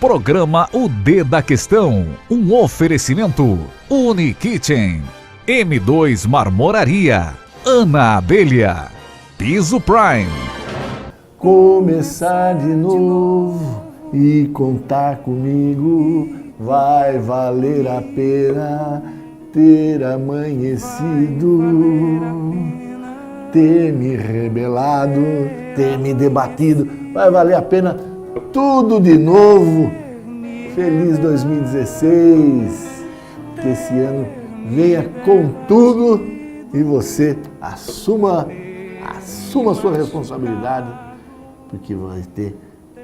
Programa O D da Questão, um oferecimento Unikitchen, M2 Marmoraria, Ana Abelha, Piso Prime. Começar de novo e contar comigo, vai valer a pena ter amanhecido, ter me rebelado, ter me debatido, vai valer a pena tudo de novo. Feliz 2016, que esse ano venha com tudo e você assuma a sua responsabilidade, porque vai ter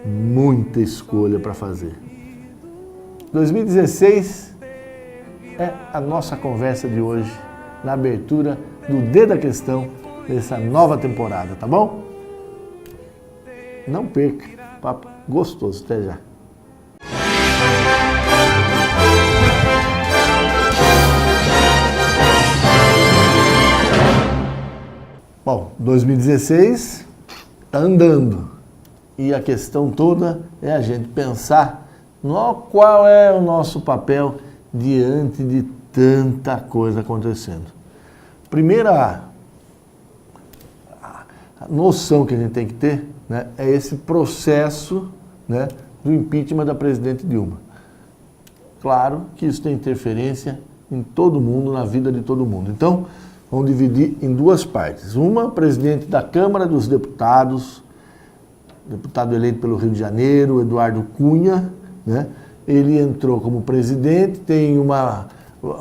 muita escolha para fazer. 2016 é a nossa conversa de hoje, na abertura do D da Questão dessa nova temporada, tá bom? Não perca, papo gostoso, até já. Bom, 2016 está andando e a questão toda é a gente pensar no qual é o nosso papel diante de tanta coisa acontecendo. Primeira a noção que a gente tem que ter, né, é esse processo, né, do impeachment da presidente Dilma. Claro que isso tem interferência em todo mundo, na vida de todo mundo. Então, vamos dividir em duas partes. Uma, presidente da Câmara dos Deputados, deputado eleito pelo Rio de Janeiro, Eduardo Cunha, né? Ele entrou como presidente, tem uma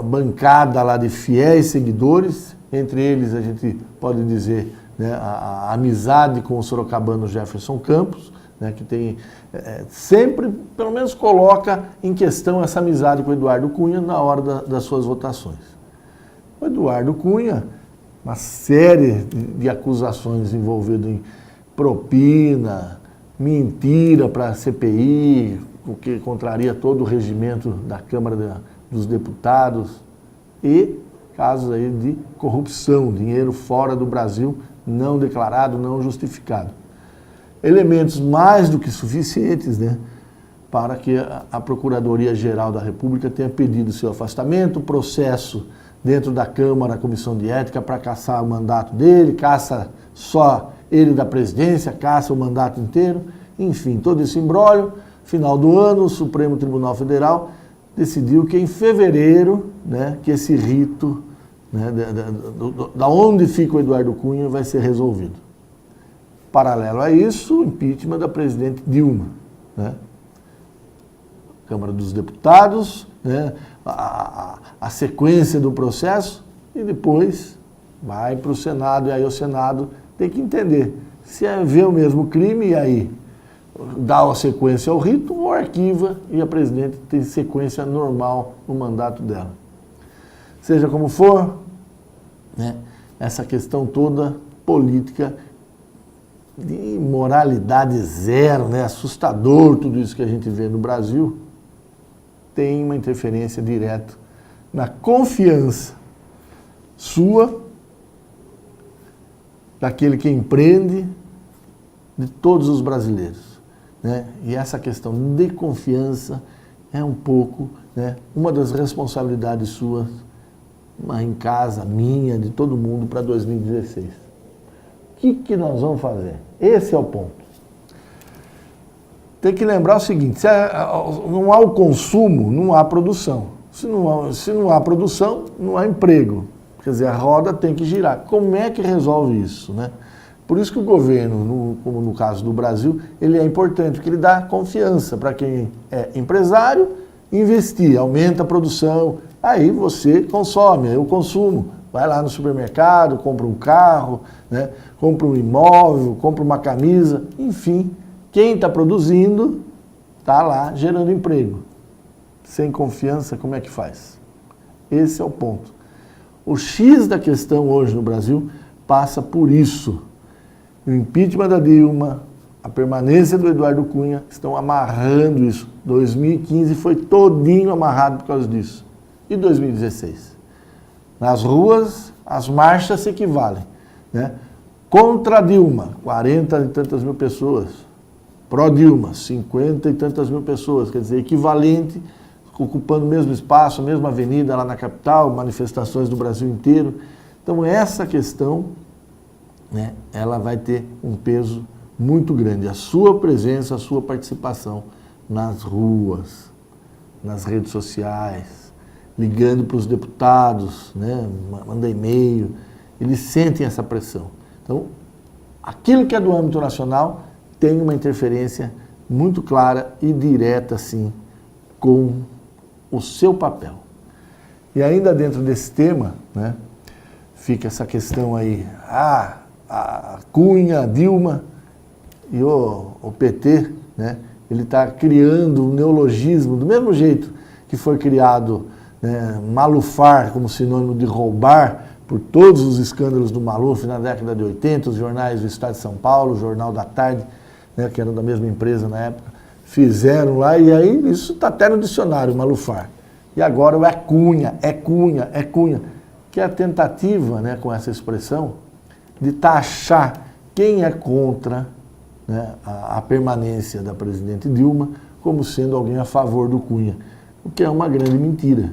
bancada lá de fiéis seguidores, entre eles a gente pode dizer, né, a amizade com o sorocabano Jefferson Campos, né, que tem sempre, pelo menos coloca em questão essa amizade com o Eduardo Cunha na hora das suas votações. O Eduardo Cunha, uma série de acusações envolvidas em propina, mentira para a CPI, o que contraria todo o regimento da Câmara dos Deputados, e casos aí de corrupção, dinheiro fora do Brasil, não declarado, não justificado. Elementos mais do que suficientes, né, para que a Procuradoria-Geral da República tenha pedido seu afastamento, o processo dentro da Câmara, a Comissão de Ética, para caçar o mandato dele, caça só ele da presidência, caça o mandato inteiro, enfim, todo esse imbróglio. Final do ano, o Supremo Tribunal Federal decidiu que em fevereiro, né, que esse rito, né, da onde fica o Eduardo Cunha, vai ser resolvido. Paralelo a isso, o impeachment da presidente Dilma, né? Câmara dos Deputados, né, a sequência do processo, e depois vai para o Senado, e aí o Senado tem que entender se é ver o mesmo crime, e aí dá a sequência ao rito, ou arquiva, e a presidente tem sequência normal no mandato dela. Seja como for, né, essa questão toda política, de moralidade zero, né, assustador tudo isso que a gente vê no Brasil, tem uma interferência direta na confiança sua, daquele que empreende, de todos os brasileiros, né? E essa questão de confiança é um pouco, né, uma das responsabilidades suas, em casa, minha, de todo mundo, para 2016. O que nós vamos fazer? Esse é o ponto. Tem que lembrar o seguinte, se não há o consumo, não há produção. Se não há produção, não há emprego. Quer dizer, a roda tem que girar. Como é que resolve isso, né? Por isso que o governo, como no caso do Brasil, ele é importante, porque ele dá confiança para quem é empresário investir, aumenta a produção, aí você consome, eu consumo. Vai lá no supermercado, compra um carro, né, compra um imóvel, compra uma camisa, enfim, quem está produzindo está lá gerando emprego. Sem confiança, como é que faz? Esse é o ponto. O X da questão hoje no Brasil passa por isso. O impeachment da Dilma, a permanência do Eduardo Cunha, estão amarrando isso. 2015 foi todinho amarrado por causa disso. E 2016? Nas ruas, as marchas se equivalem, né? Contra a Dilma, 40 e tantas mil pessoas. pró-Dilma, 50 e tantas mil pessoas, quer dizer, equivalente, ocupando o mesmo espaço, a mesma avenida lá na capital, manifestações do Brasil inteiro. Então essa questão, né, ela vai ter um peso muito grande. A sua presença, a sua participação nas ruas, nas redes sociais, ligando para os deputados, né, manda e-mail, eles sentem essa pressão. Então, aquilo que é do âmbito nacional tem uma interferência muito clara e direta, sim, com o seu papel. E ainda dentro desse tema, né, fica essa questão aí, a Cunha, a Dilma e o PT, né, ele está criando um neologismo, do mesmo jeito que foi criado, né, malufar como sinônimo de roubar, por todos os escândalos do Maluf na década de 80, os jornais do Estado de São Paulo, o Jornal da Tarde, né, que eram da mesma empresa na época, fizeram lá, e aí isso está até no dicionário, malufar. E agora é Cunha, que é a tentativa, né, com essa expressão, de taxar quem é contra, né, a permanência da presidente Dilma como sendo alguém a favor do Cunha, o que é uma grande mentira.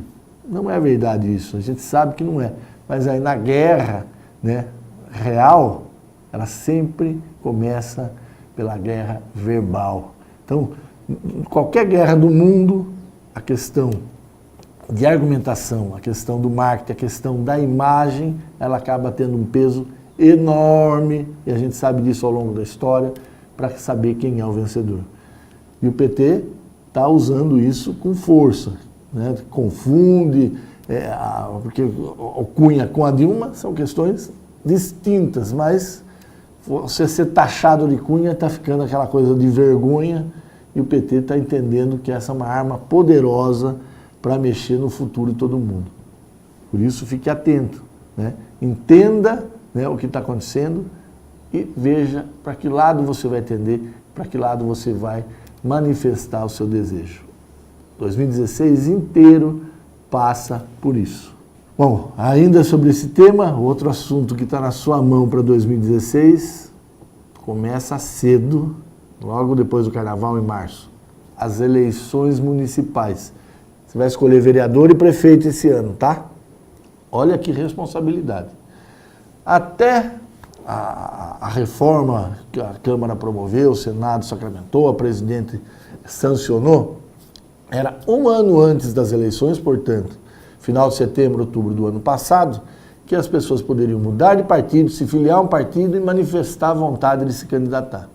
Não é verdade isso, a gente sabe que não é. Mas aí na guerra, né, real, ela sempre começa pela guerra verbal. Então, em qualquer guerra do mundo, a questão de argumentação, a questão do marketing, a questão da imagem, ela acaba tendo um peso enorme, e a gente sabe disso ao longo da história, para saber quem é o vencedor. E o PT está usando isso com força, né, confunde, porque o Cunha com a Dilma são questões distintas, mas você ser taxado de Cunha está ficando aquela coisa de vergonha, e o PT está entendendo que essa é uma arma poderosa para mexer no futuro de todo mundo. Por isso, fique atento, né? Entenda, né, o que está acontecendo e veja para que lado você vai tender, para que lado você vai manifestar o seu desejo. 2016 inteiro passa por isso. Bom, ainda sobre esse tema, outro assunto que está na sua mão para 2016, começa cedo, logo depois do Carnaval, em março, as eleições municipais. Você vai escolher vereador e prefeito esse ano, tá? Olha que responsabilidade. Até a reforma que a Câmara promoveu, o Senado sacramentou, a presidente sancionou, era um ano antes das eleições, portanto, final de setembro, outubro do ano passado, que as pessoas poderiam mudar de partido, se filiar a um partido e manifestar a vontade de se candidatar.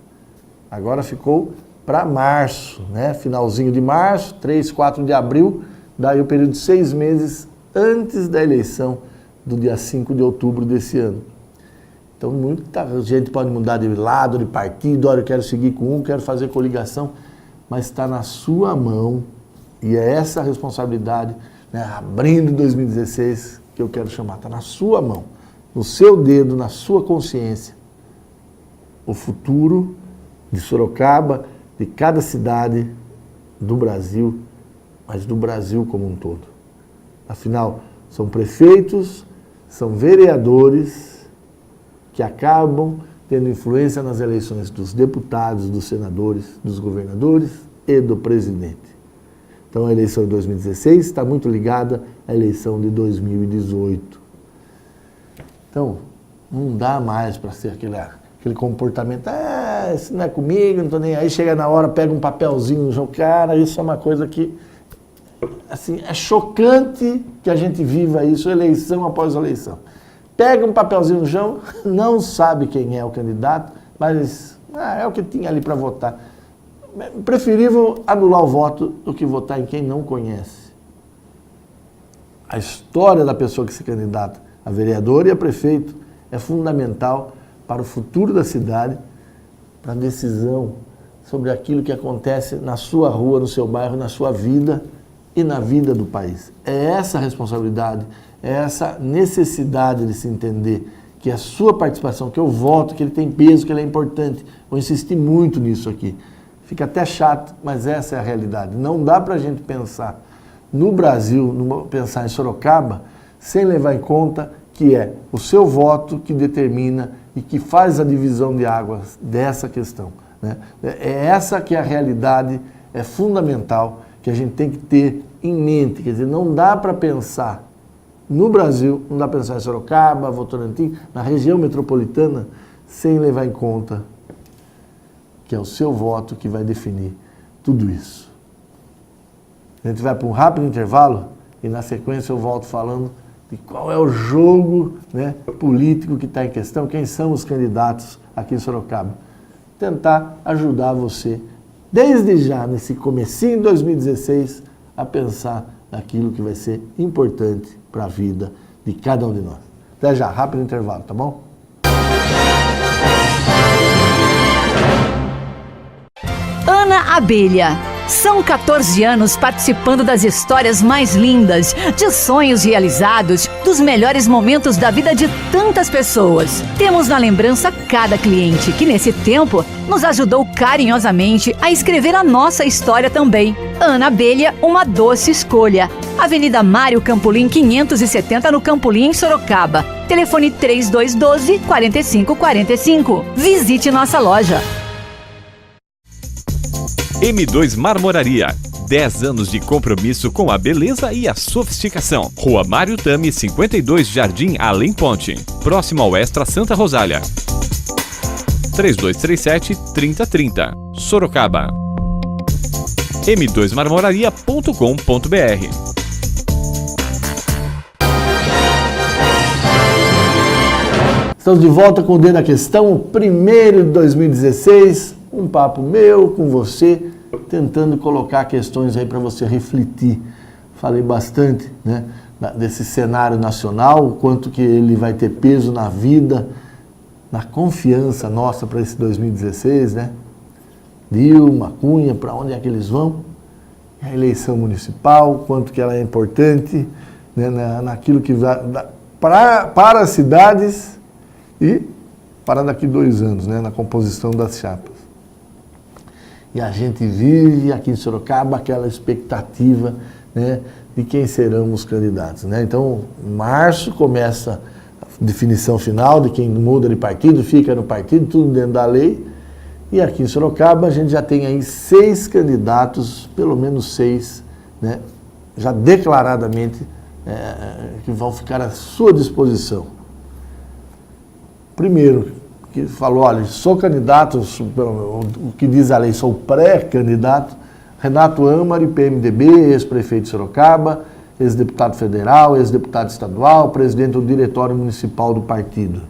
Agora ficou para março, né? Finalzinho de março, 3, 4 de abril, daí o período de 6 meses antes da eleição do dia 5 de outubro desse ano. Então, muita gente pode mudar de lado, de partido, olha, eu quero seguir com um, quero fazer coligação, mas está na sua mão, e é essa a responsabilidade, né, abrindo 2016, que eu quero chamar, está na sua mão, no seu dedo, na sua consciência, o futuro de Sorocaba, de cada cidade do Brasil, mas do Brasil como um todo. Afinal, são prefeitos, são vereadores que acabam tendo influência nas eleições dos deputados, dos senadores, dos governadores e do presidente. Então a eleição de 2016 está muito ligada à eleição de 2018. Então, não dá mais para ser aquele comportamento, isso não é comigo, não estou nem aí, chega na hora, pega um papelzinho no jogo, cara, isso é uma coisa que, assim, é chocante que a gente viva isso, eleição após eleição. Pega um papelzinho no chão, não sabe quem é o candidato, mas é o que tinha ali para votar. Preferível anular o voto do que votar em quem não conhece. A história da pessoa que se candidata a vereador e a prefeito é fundamental para o futuro da cidade, para a decisão sobre aquilo que acontece na sua rua, no seu bairro, na sua vida e na vida do país. É essa a responsabilidade, é essa necessidade de se entender que a sua participação, que o voto, que ele tem peso, que ele é importante. Vou insistir muito nisso aqui. Fica até chato, mas essa é a realidade. Não dá para a gente pensar no Brasil, pensar em Sorocaba, sem levar em conta que é o seu voto que determina e que faz a divisão de águas dessa questão. né? É essa que é a realidade, é fundamental, que a gente tem que ter em mente. Quer dizer, não dá para pensar no Brasil, não dá para pensar em Sorocaba, Votorantim, na região metropolitana, sem levar em conta que é o seu voto que vai definir tudo isso. A gente vai para um rápido intervalo e na sequência eu volto falando de qual é o jogo, né, político que está em questão, quem são os candidatos aqui em Sorocaba. Tentar ajudar você, desde já, nesse comecinho de 2016, a pensar naquilo que vai ser importante para a vida de cada um de nós. Até já, rápido intervalo, tá bom? Ana Abelha. São 14 anos participando das histórias mais lindas, de sonhos realizados, dos melhores momentos da vida de tantas pessoas. Temos na lembrança cada cliente que, nesse tempo, nos ajudou carinhosamente a escrever a nossa história também. Ana Abelha, uma doce escolha. Avenida Mário Campolim 570, no Campolim, em Sorocaba. Telefone 3212-4545. Visite nossa loja. M2 Marmoraria. 10 anos de compromisso com a beleza e a sofisticação. Rua Mário Tami, 52, Jardim Além Ponte. Próximo ao Extra Santa Rosália. 3237-3030. Sorocaba. m2marmoraria.com.br. Estamos de volta com o Dedo da Questão, o primeiro de 2016. Um papo meu com você, tentando colocar questões aí para você refletir. Falei bastante, né, desse cenário nacional, o quanto que ele vai ter peso na vida, na confiança nossa para esse 2016, né? Dilma, Cunha, para onde é que eles vão? A eleição municipal, quanto que ela é importante, né, naquilo que vai para as cidades e para daqui 2 anos, né, na composição das chapas. E a gente vive aqui em Sorocaba aquela expectativa, né, de quem serão os candidatos, né? Então, em março começa a definição final de quem muda de partido, fica no partido, tudo dentro da lei. E aqui em Sorocaba a gente já tem aí 6 candidatos, pelo menos 6, né, já declaradamente que vão ficar à sua disposição. Primeiro, que falou, olha, sou candidato, o que diz a lei, sou pré-candidato, Renato Amari, PMDB, ex-prefeito de Sorocaba, ex-deputado federal, ex-deputado estadual, presidente do diretório municipal do partido.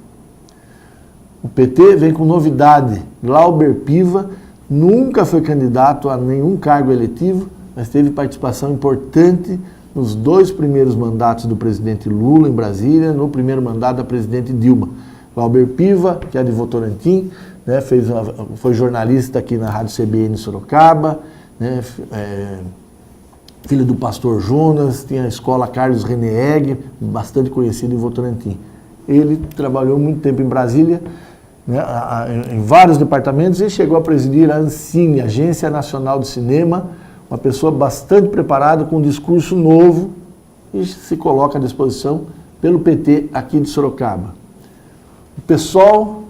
O PT vem com novidade, Glauber Piva nunca foi candidato a nenhum cargo eletivo, mas teve participação importante nos 2 primeiros mandatos do presidente Lula em Brasília, no primeiro mandato da presidente Dilma. Glauber Piva, que é de Votorantim, né, foi jornalista aqui na Rádio CBN Sorocaba, né, filho do pastor Jonas, tinha a escola Carlos Reneeg, bastante conhecido em Votorantim. Ele trabalhou muito tempo em Brasília, né, em vários departamentos, e chegou a presidir a Ancine, Agência Nacional de Cinema, uma pessoa bastante preparada, com um discurso novo, e se coloca à disposição pelo PT aqui de Sorocaba. O PSOL,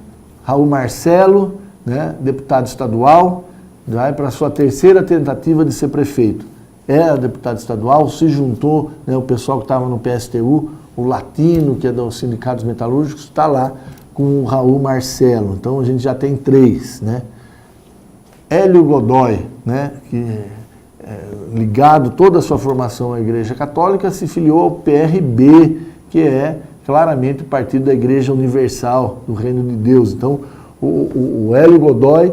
Raul Marcelo, né, deputado estadual, vai para a sua 3ª tentativa de ser prefeito. Era deputado estadual, se juntou, né, o pessoal que estava no PSTU, o Latino, que é dos sindicatos metalúrgicos, está lá com o Raul Marcelo. Então a gente já tem 3, né? Hélio Godoy, né, que ligado toda a sua formação à Igreja Católica, se filiou ao PRB, que é claramente o partido da Igreja Universal, do Reino de Deus. Então, o Hélio Godoy,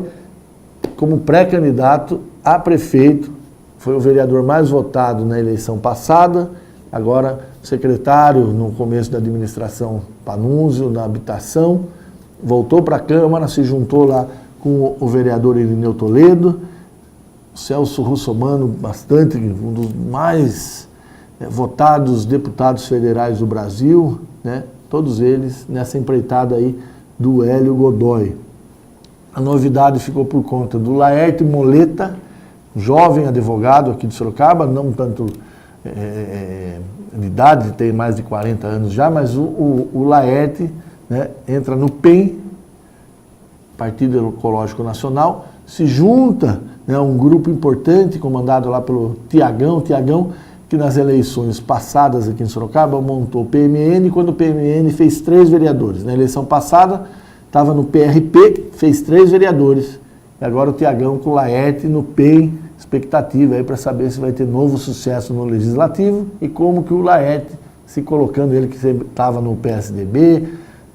como pré-candidato a prefeito, foi o vereador mais votado na eleição passada, agora secretário no começo da administração Panunzio, na habitação, voltou para a Câmara, se juntou lá com o vereador Irineu Toledo, o Celso Russomano, bastante, um dos mais votados deputados federais do Brasil, né? Todos eles nessa empreitada aí do Hélio Godoy. A novidade ficou por conta do Laerte Moleta, jovem advogado aqui de Sorocaba, não tanto de idade, tem mais de 40 anos já, mas o Laerte, né, entra no PEN, Partido Ecológico Nacional, se junta, né, um grupo importante comandado lá pelo Tiagão, que nas eleições passadas aqui em Sorocaba montou o PMN, quando o PMN fez 3 vereadores. Na eleição passada estava no PRP, fez 3 vereadores. E agora o Tiagão com o Laerte no PEN, expectativa aí para saber se vai ter novo sucesso no Legislativo e como que o Laerte, se colocando, ele que sempre estava no PSDB,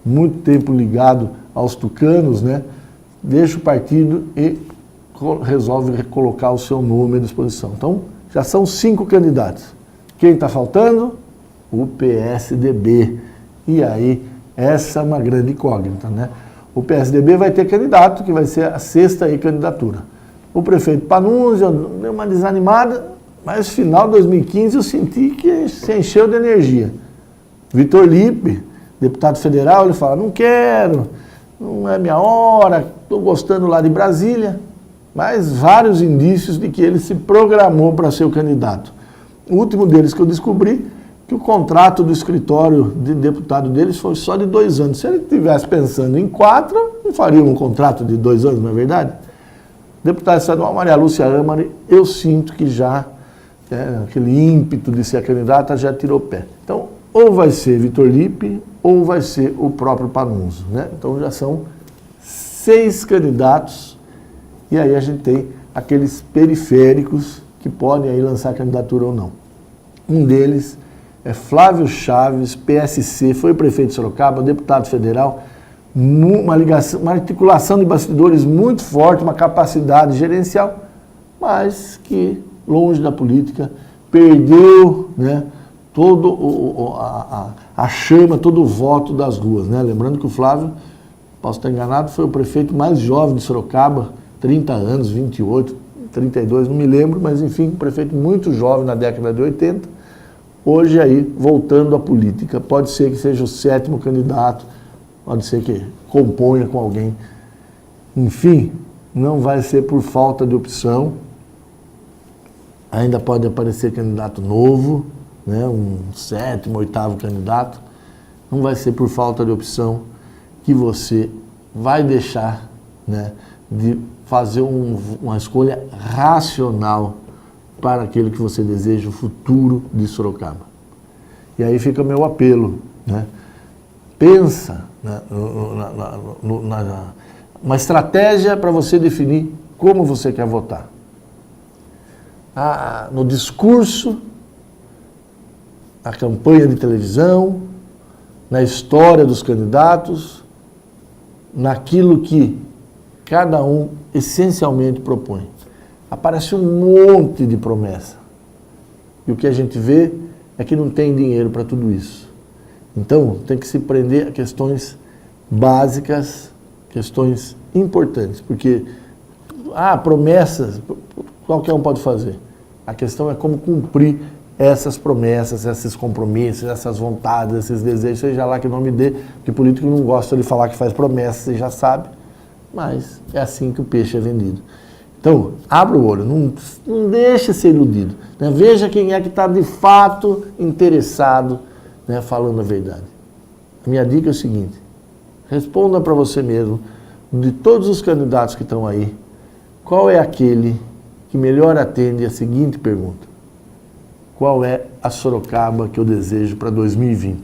muito tempo ligado aos tucanos, né, deixa o partido e resolve colocar o seu nome à disposição. Então, já são 5 candidatos. Quem está faltando? O PSDB. E aí, essa é uma grande incógnita, né? O PSDB vai ter candidato, que vai ser a 6ª aí candidatura. O prefeito Panunzio deu uma desanimada, mas no final de 2015 eu senti que se encheu de energia. Vitor Lippe, deputado federal, ele fala, não quero, não é minha hora, estou gostando lá de Brasília, mas vários indícios de que ele se programou para ser o candidato. O último deles que eu descobri, que o contrato do escritório de deputado deles foi só de 2 anos. Se ele estivesse pensando em 4, não faria um contrato de 2 anos, não é verdade? Deputado estadual Maria Lúcia Amari, eu sinto que já, aquele ímpeto de ser a candidata já tirou o pé. Então, ou vai ser Vitor Lippe, ou vai ser o próprio Panunzio, né? Então já são 6 candidatos, e aí a gente tem aqueles periféricos que podem aí lançar candidatura ou não. Um deles é Flávio Chaves, PSC, foi prefeito de Sorocaba, deputado federal, uma articulação de bastidores muito forte, uma capacidade gerencial, mas que, longe da política, perdeu, né, todo a chama, todo o voto das ruas, né? Lembrando que o Flávio, posso estar enganado, foi o prefeito mais jovem de Sorocaba, 30 anos, 28, 32, não me lembro, mas enfim, um prefeito muito jovem na década de 80, hoje aí voltando à política. Pode ser que seja o 7º candidato, pode ser que componha com alguém. Enfim, não vai ser por falta de opção, ainda pode aparecer candidato novo, né, um 7º, 8º candidato, não vai ser por falta de opção que você vai deixar, né, de fazer uma escolha racional para aquele que você deseja, o futuro de Sorocaba. E aí fica o meu apelo, né? Pensa, né, uma estratégia para você definir como você quer votar. No discurso, na campanha de televisão, na história dos candidatos, naquilo que cada um essencialmente propõe. Aparece um monte de promessa. E o que a gente vê é que não tem dinheiro para tudo isso. Então, tem que se prender a questões básicas, questões importantes, porque promessas, qualquer um pode fazer. A questão é como cumprir essas promessas, esses compromissos, essas vontades, esses desejos, seja lá que nome dê, porque político não gosta de falar que faz promessas, você já sabe, mas é assim que o peixe é vendido. Então, abra o olho, não deixe ser iludido, né? Veja quem é que está de fato interessado, né, falando a verdade. A minha dica é o seguinte, responda para você mesmo, de todos os candidatos que estão aí, qual é aquele que melhor atende a seguinte pergunta: qual é a Sorocaba que eu desejo para 2020?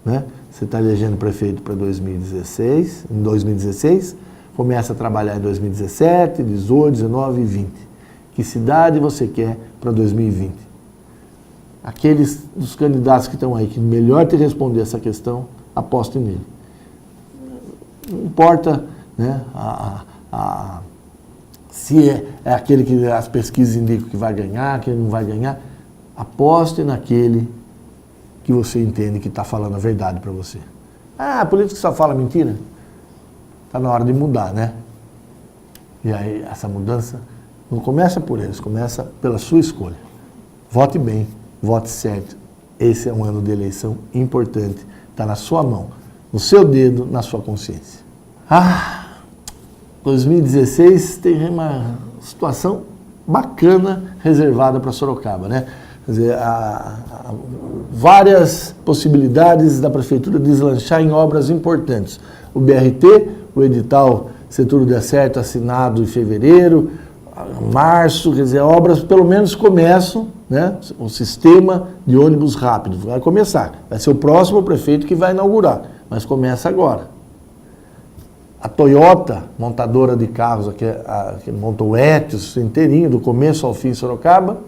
Né? Você está elegendo prefeito para 2016, em 2016, começa a trabalhar em 2017, 18, 19 e 20. Que cidade você quer para 2020? Aqueles dos candidatos que estão aí, que melhor te responder essa questão, aposte nele. Não importa, né, se é aquele que as pesquisas indicam que vai ganhar, que ele não vai ganhar. Aposte naquele que você entende que está falando a verdade para você. Político só fala mentira? Está na hora de mudar, né? E aí, essa mudança não começa por eles, começa pela sua escolha. Vote bem, vote certo. Esse é um ano de eleição importante. Está na sua mão, no seu dedo, na sua consciência. 2016 tem uma situação bacana reservada para Sorocaba, né? Quer dizer, várias possibilidades da Prefeitura deslanchar em obras importantes. O BRT, o edital se tudo der certo, assinado em fevereiro, março, quer dizer, obras pelo menos começam, né? O sistema de ônibus rápido vai começar. Vai ser o próximo prefeito que vai inaugurar, mas começa agora. A Toyota, montadora de carros, que montou o Etios inteirinho, do começo ao fim em Sorocaba,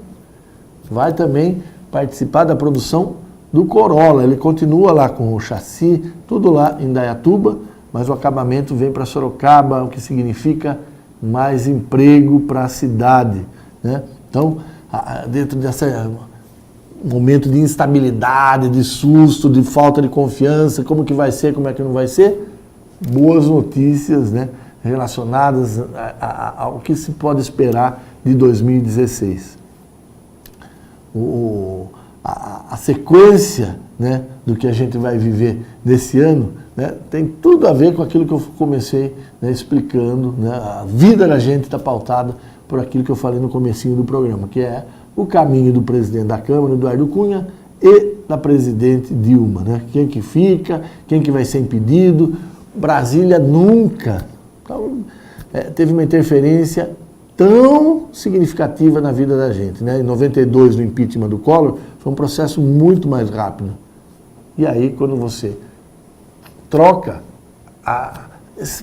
vai também participar da produção do Corolla. Ele continua lá com o chassi, tudo lá em Indaiatuba, mas o acabamento vem para Sorocaba, o que significa mais emprego para a cidade, né? Então, dentro desse momento de instabilidade, de susto, de falta de confiança, como que vai ser, como é que não vai ser, boas notícias, né, relacionadas ao que se pode esperar de 2016. A sequência, né, do que a gente vai viver nesse ano, né, tem tudo a ver com aquilo que eu comecei, né, explicando, né, a vida da gente está pautada por aquilo que eu falei no comecinho do programa, que é o caminho do presidente da Câmara, Eduardo Cunha, e da presidente Dilma, né? Quem que fica, quem que vai ser impedido. Brasília nunca teve uma interferência tão significativa na vida da gente, né? Em 92, no impeachment do Collor, foi um processo muito mais rápido. E aí, quando você troca,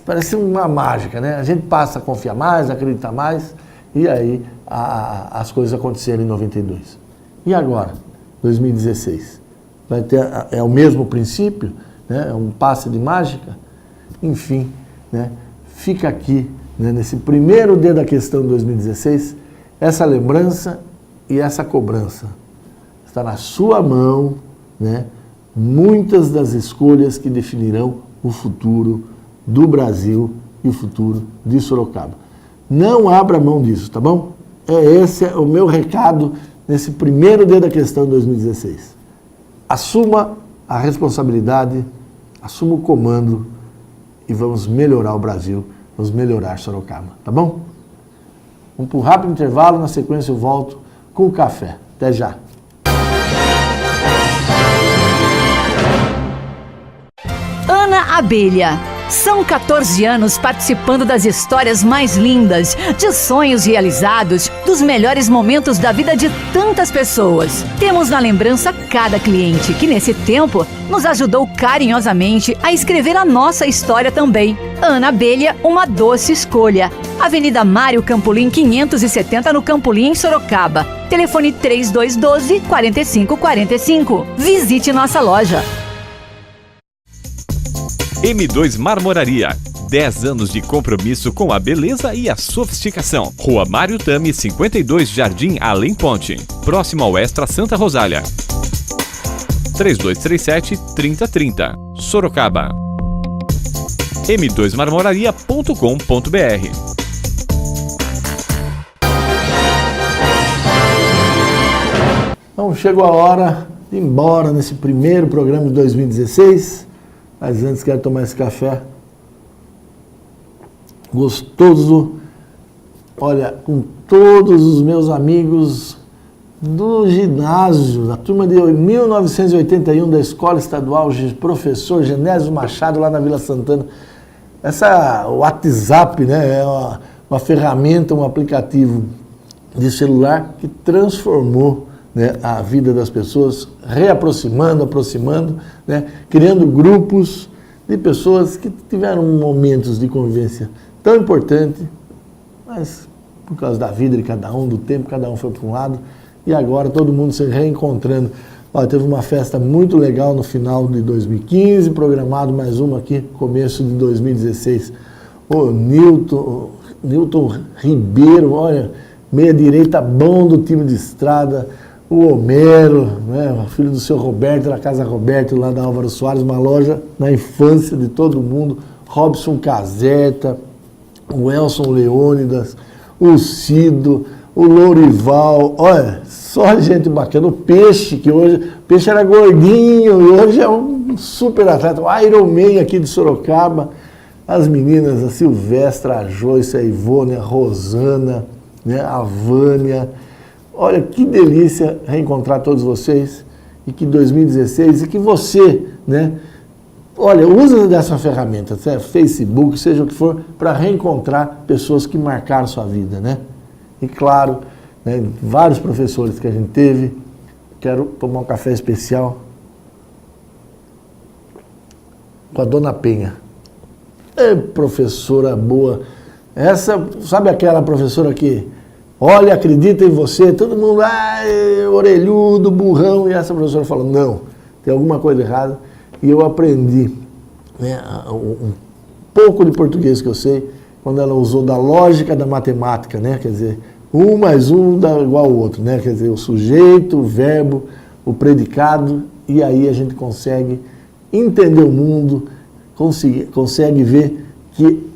parece uma mágica, né? A gente passa a confiar mais, a acreditar mais, e aí as coisas aconteceram em 92. E agora, 2016? Vai ter, é o mesmo princípio, né? É um passe de mágica? Enfim, né? Fica aqui, né, nesse primeiro dia da questão de 2016, essa lembrança e essa cobrança. Está na sua mão, né, muitas das escolhas que definirão o futuro do Brasil e o futuro de Sorocaba. Não abra mão disso, tá bom? Esse é o meu recado nesse primeiro dia da questão de 2016. Assuma a responsabilidade, assuma o comando e vamos melhorar o Brasil, vamos melhorar Sorocaba, tá bom? Vamos para um rápido intervalo, na sequência eu volto com o café. Até já! Ana Abelha. São 14 anos participando das histórias mais lindas, de sonhos realizados, dos melhores momentos da vida de tantas pessoas. Temos na lembrança cada cliente que, nesse tempo, nos ajudou carinhosamente a escrever a nossa história também. Ana Abelha, uma doce escolha. Avenida Mário Campolim, 570, no Campolim, em Sorocaba. Telefone 3212-4545. Visite nossa loja. M2 Marmoraria. 10 anos de compromisso com a beleza e a sofisticação. Rua Mário Tami, 52, Jardim Além Ponte. Próximo ao Extra Santa Rosália. 3237-3030. Sorocaba. m2marmoraria.com.br. Então, chegou a hora de ir embora nesse primeiro programa de 2016. Mas antes quero tomar esse café gostoso, olha, com todos os meus amigos do ginásio, da turma de 1981 da Escola Estadual Professor Genésio Machado, lá na Vila Santana. O WhatsApp, né, é uma ferramenta, um aplicativo de celular que transformou, né, a vida das pessoas, reaproximando, aproximando, né, criando grupos de pessoas que tiveram momentos de convivência tão importante, mas por causa da vida de cada um, do tempo, cada um foi para um lado, e agora todo mundo se reencontrando. Olha, teve uma festa muito legal no final de 2015, programado mais uma aqui, começo de 2016. O Newton Ribeiro, olha, meia-direita bom do time de estrada, o Homero, né, filho do seu Roberto, da Casa Roberto, lá da Álvaro Soares, uma loja na infância de todo mundo, Robson Caserta, o Elson Leônidas, o Cido, o Lourival, olha, só gente bacana, o Peixe, que hoje, o Peixe era gordinho e hoje é um super atleta, o Iron Man aqui de Sorocaba, as meninas, a Silvestra, a Joyce, a Ivone, a Rosana, né, a Vânia. Olha, que delícia reencontrar todos vocês, e que 2016, e que você, né, Olha, usa dessa ferramenta, Facebook, seja o que for, para reencontrar pessoas que marcaram sua vida, né? E claro, né, vários professores que a gente teve, quero tomar um café especial com a Dona Penha. Professora boa. Essa, sabe aquela professora que olha, acredita em você, todo mundo, orelhudo, burrão, e essa professora fala, não, tem alguma coisa errada. E eu aprendi, né, um pouco de português que eu sei, quando ela usou da lógica da matemática, né, quer dizer, 1 mais 1 dá igual ao outro, né, quer dizer, o sujeito, o verbo, o predicado, e aí a gente consegue entender o mundo, consegue ver que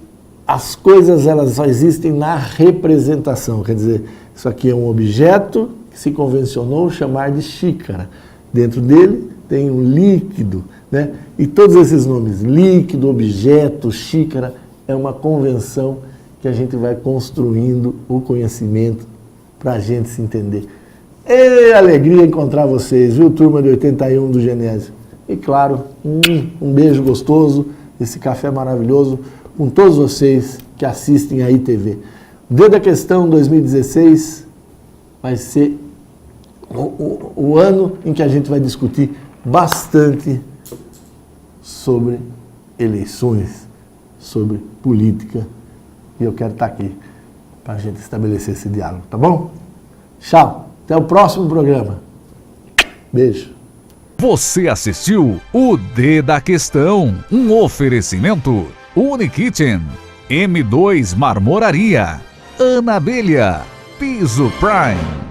as coisas elas só existem na representação, quer dizer, isso aqui é um objeto que se convencionou chamar de xícara. Dentro dele tem um líquido, né? E todos esses nomes, líquido, objeto, xícara, é uma convenção que a gente vai construindo o conhecimento para a gente se entender. É alegria encontrar vocês, viu, turma de 81 do Genésio? E claro, um beijo gostoso, esse café maravilhoso, com todos vocês que assistem a ITV. O Dia da Questão 2016 vai ser o ano em que a gente vai discutir bastante sobre eleições, sobre política, e eu quero estar aqui para a gente estabelecer esse diálogo, tá bom? Tchau, até o próximo programa. Beijo. Você assistiu o D da Questão, um oferecimento Unikitchen, M2 Marmoraria, Ana Abelha, Piso Prime.